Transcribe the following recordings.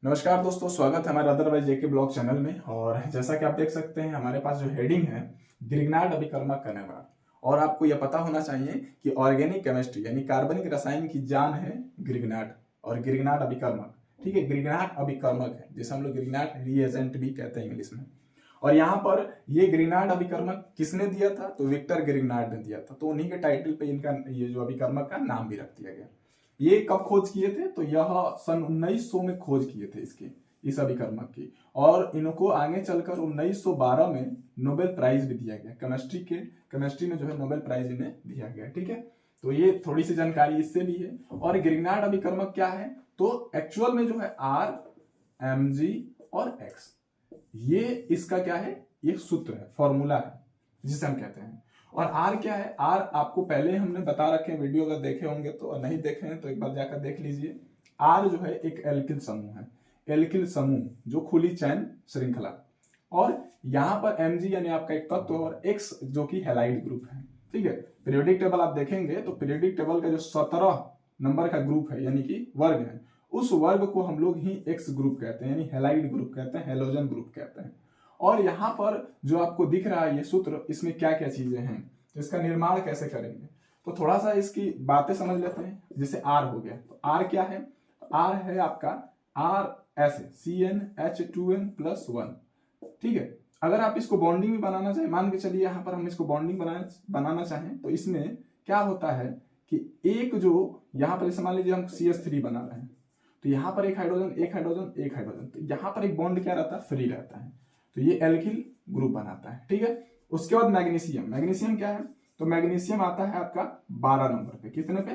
नमस्कार दोस्तों, स्वागत है हमारे अदरवाइज जेके ब्लॉग चैनल में। और जैसा कि आप देख सकते हैं, हमारे पास जो हेडिंग है ग्रिग्नार्ड अभिकर्मक का निर्माण। और आपको यह पता होना चाहिए कि ऑर्गेनिक केमिस्ट्री यानी कार्बनिक रसायन की जान है ग्रिग्नार्ड और ग्रिग्नार्ड अभिकर्मक। ठीक है, ग्रिग्नार्ड अभिकर्मक है जिसे हम लोग ग्रिग्नार्ड रिएजेंट भी कहते हैं इंग्लिश में। और यहाँ पर ये ग्रिग्नार्ड अभिकर्मक किसने दिया था? तो विक्टर ग्रिग्नार्ड ने दिया था। तो उन्हीं के टाइटल पे इनका ये जो अभिकर्मक का नाम भी रख दिया गया। ये कब खोज किए थे? तो यह सन 1900 में खोज किए थे इस अभिकर्मक की। और इनको आगे चलकर 1912 में नोबेल प्राइज भी दिया गया। केमिस्ट्री में जो है नोबेल प्राइज इन्हें दिया गया। ठीक है, तो ये थोड़ी सी जानकारी इससे भी है। और ग्रिग्नार्ड अभिकर्मक क्या है? तो एक्चुअल में जो है आर, एम जी और एक्स, ये इसका क्या है? ये सूत्र है, फॉर्मूला है जिसे हम कहते हैं। और आर क्या है? आर आपको पहले हमने बता रखे हैं, वीडियो अगर देखे होंगे तो, और नहीं देखे हैं तो एक बार जाकर देख लीजिए। आर जो है एक एल्किल समूह है, एल्किल समूह जो खुली चैन श्रृंखला। और यहाँ पर एमजी यानी आपका एक तत्व और एक्स जो कि हैलाइड ग्रुप है। ठीक है, पीरियोडिक टेबल आप देखेंगे तो पीरियोडिक टेबल का जो 17 नंबर का ग्रुप है यानी कि वर्ग है, उस वर्ग को हम लोग ही एक्स ग्रुप कहते हैं, यानी हैलाइड ग्रुप कहते हैं, हेलोजन ग्रुप कहते हैं। और यहाँ पर जो आपको दिख रहा है ये सूत्र, इसमें क्या क्या चीजें हैं, इसका निर्माण कैसे करेंगे, तो थोड़ा सा इसकी बातें समझ लेते हैं। जैसे आर हो गया, तो आर क्या है? आर है आपका आर ऐसे CnH2n+1। ठीक है, अगर आप इसको बॉन्डिंग भी बनाना चाहें, मान के चलिए यहाँ पर हम इसको बॉन्डिंग बनाना चाहें, तो इसमें क्या होता है कि एक जो यहाँ पर जैसे मान लीजिए हम CH3 बना रहे हैं, तो यहाँ पर एक हाइड्रोजन एक हाइड्रोजन एक हाइड्रोजन, तो यहाँ पर एक बॉन्ड क्या रहता है? फ्री रहता है, तो ये एल्किल ग्रुप बनाता है। ठीक है, उसके बाद मैग्नीशियम। मैग्नीशियम क्या है? तो मैग्नीशियम आता है आपका 12 नंबर पे। कितने पे?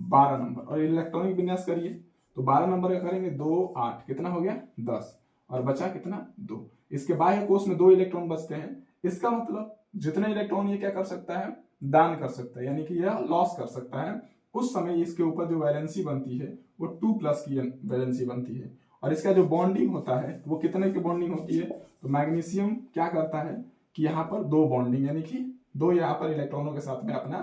12 नंबर। और इलेक्ट्रॉनिक विन्यास करिए तो 12 नंबर का करेंगे 2 8, कितना हो गया? 10। और बचा कितना? 2। इसके बाह्य कोश में 2 इलेक्ट्रॉन बचते हैं। इसका मतलब जितने इलेक्ट्रॉन ये क्या कर सकता है? दान कर सकता है, यानी कि यह लॉस कर सकता है। उस समय इसके ऊपर जो वैलेंसी बनती है वो 2+ की वैलेंसी बनती है। और इसका जो बॉन्डिंग होता है वो कितने की बॉन्डिंग होती है? तो मैग्नीशियम क्या करता है कि यहाँ पर 2 बॉन्डिंग, यानी कि 2 यहाँ पर इलेक्ट्रॉनों के साथ में अपना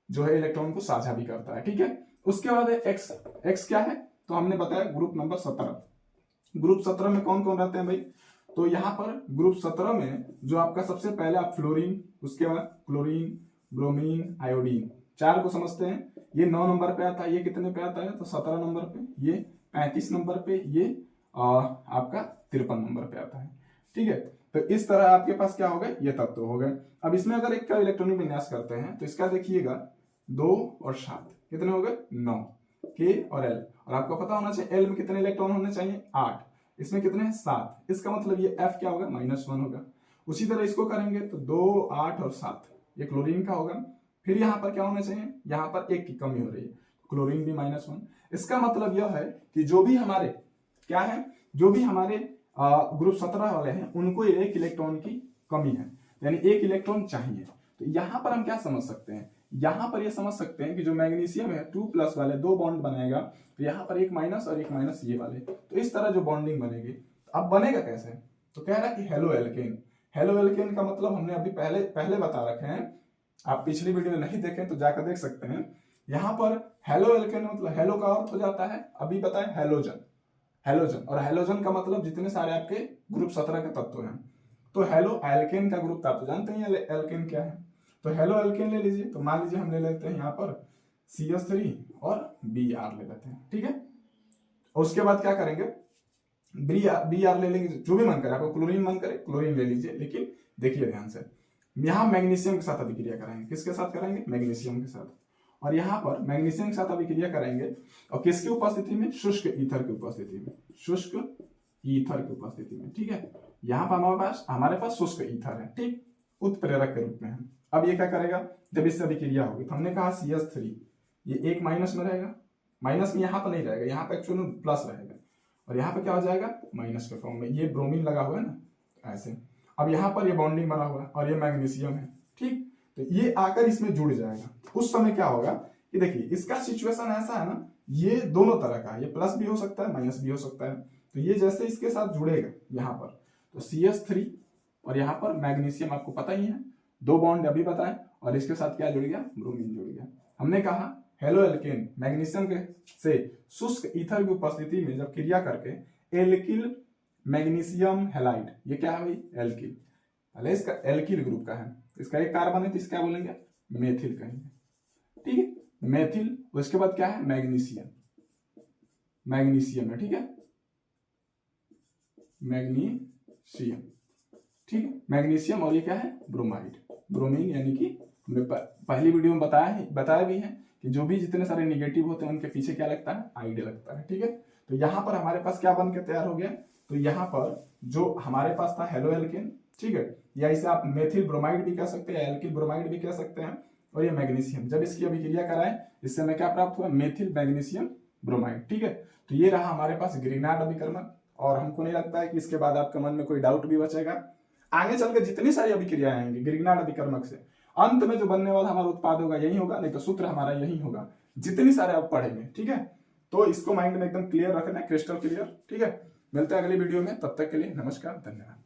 जो है इलेक्ट्रॉन को साझा भी करता है। ठीक है, उसके बाद है एक्स। एक्स क्या है? तो हमने बताया ग्रुप नंबर 17। ग्रुप 17 में कौन कौन रहते हैं भाई? तो यहाँ पर ग्रुप 17 में जो आपका सबसे पहले आप फ्लोरीन, उसके बाद क्लोरीन, ब्रोमीन, आयोडीन, 4 को समझते हैं। ये 9 नंबर पे आता है। ये कितने पे आता है? तो 17 नंबर पे, ये 35 नंबर पे, ये आपका 53 नंबर पे आता है। ठीक है, तो इस तरह आपके पास क्या हो गए? ये तत्व हो गए। अब इसमें अगर एक का इलेक्ट्रॉनिक विन्यास करते हैं तो इसका देखिएगा 2 और 7, कितने हो गए? 9। के और एल, और आपको पता होना चाहिए एल में कितने इलेक्ट्रॉन होने चाहिए? 8। इसमें कितने हैं? 7। इसका मतलब ये एफ क्या होगा? -1 होगा। उसी तरह इसको करेंगे तो 2 8 और 7, ये क्लोरीन का होगा। फिर यहाँ पर क्या होना चाहिए? यहाँ पर 1 की कमी हो रही है, क्लोरीन भी -1। इसका मतलब यह है कि जो भी हमारे क्या है, जो भी हमारे ग्रुप 17 वाले हैं उनको 1 इलेक्ट्रॉन की कमी है, यानी 1 इलेक्ट्रॉन चाहिए। तो यहाँ पर हम क्या समझ सकते हैं? यहाँ पर ये समझ सकते हैं कि जो मैग्नीशियम है 2+ वाले 2 बॉन्ड बनाएगा, तो यहाँ पर एक माइनस और एक माइनस ये वाले, तो इस तरह जो बॉन्डिंग बनेगी। अब बनेगा कैसे? तो कह रहा है कि हेलो एल्केन। हेलो एल्केन का मतलब हमने अभी पहले बता रखे हैं, आप पिछली वीडियो नहीं देखें तो जाकर देख सकते हैं। यहाँ पर हेलो एल्केन मतलब हेलो का अर्थ हो जाता है, अभी बताएं, हेलोजन। हेलोजन, और हेलोजन का मतलब जितने सारे आपके ग्रुप 17 के तत्व हैं। तो हेलो एल्केन का ग्रुप आप तो जानते हैं एल्केन क्या है। तो हेलो एल्केन ले लीजिए, तो मान लीजिए हम ले लेते हैं यहाँ पर CH3 और Br ले लेते हैं। ठीक है, और उसके बाद क्या करेंगे? Br ले लेंगे, जो भी मन करे आपको, क्लोरीन मन करे क्लोरीन ले लीजिए, लेकिन देखिए ध्यान से, यहाँ मैग्नीशियम के साथ अभिक्रिया कराएंगे। किसके साथ कराएंगे? मैग्नीशियम के साथ। और यहाँ पर मैग्नीशियम के साथ अभिक्रिया करेंगे, और किसकी उपस्थिति में? शुष्क ईथर की उपस्थिति में, शुष्क ईथर की उपस्थिति में। ठीक है, यहाँ पर हमारे पास शुष्क ईथर है, ठीक, उत्प्रेरक के रूप में है। अब ये क्या करेगा? जब इससे अभिक्रिया होगी, तो हमने कहा CH3 ये 1 माइनस में रहेगा, माइनस में यहाँ पर नहीं रहेगा, यहाँ पे एक्चुअली प्लस रहेगा, और यहाँ पे क्या हो जाएगा? माइनस के फॉर्म में। ये ब्रोमीन लगा हुआ है ना, ऐसे। अब यहाँ पर ये बॉन्डिंग बना हुआ है और ये मैग्नीशियम है, ठीक, तो ये आकर इसमें जुड़ जाएगा। उस समय क्या होगा कि देखिए इसका सिचुएशन ऐसा है ना, ये दोनों तरह का है, ये प्लस भी हो सकता है माइनस भी हो सकता है। तो ये जैसे इसके साथ जुड़ेगा यहाँ पर, तो CH3 और यहाँ पर मैग्नीशियम, आपको पता ही है 2 बॉन्ड अभी बताए, और इसके साथ क्या जुड़ गया? ब्रोमीन जुड़ गया। हमने कहा हेलो एल्केन मैग्नीशियम के से शुष्क ईथर की उपस्थिति में जब क्रिया करके एल्किल मैग्नीशियम हैलाइड, ये क्या है भाई? एल्किल। पहले इसका एल्किल ग्रुप का है, इसका एक कार्बन है तो इसका क्या बोलेंगे? मेथिल कहेंगे, ठीक है, मेथिल। उसके बाद क्या है? मैग्नीशियम, मैग्नीशियम है, ठीक है, मैग्नीशियम, ठीक है, मैग्नीशियम। और ये क्या है? ब्रोमाइड, ब्रोमीन, यानी कि पहली वीडियो में बताया भी है कि जो भी जितने सारे निगेटिव होते हैं उनके पीछे क्या लगता है? आइड लगता है, ठीक है। तो यहाँ पर हमारे पास क्या बन के तैयार हो गया? तो यहाँ पर जो हमारे पास था हेलो एल्केन, ठीक है, या इसे आप मेथिल ब्रोमाइड भी कह सकते हैं, एल्किल ब्रोमाइड भी कह सकते हैं। और ये मैग्नीशियम, जब इसकी अभिक्रिया कराएं इससे हमें क्या प्राप्त हुआ? मेथिल मैग्नीशियम ब्रोमाइड, ठीक है। तो ये रहा हमारे पास ग्रीनार्ड अभिकर्मक। और हमको नहीं लगता है कि इसके बाद आपके मन में कोई डाउट भी बचेगा। आगे चलकर जितनी सारी अभिक्रियाएं आएंगी ग्रीनार्ड अभिकर्मक से, अंत में जो बनने वाला हमारा उत्पाद होगा यही होगा, नहीं तो सूत्र हमारा यही होगा, जितनी सारे आप पढ़ेंगे, ठीक है। तो इसको माइंड में एकदम क्लियर रखना है, क्रिस्टल क्लियर, ठीक है। मिलते हैं अगली वीडियो में, तब तक के लिए नमस्कार, धन्यवाद।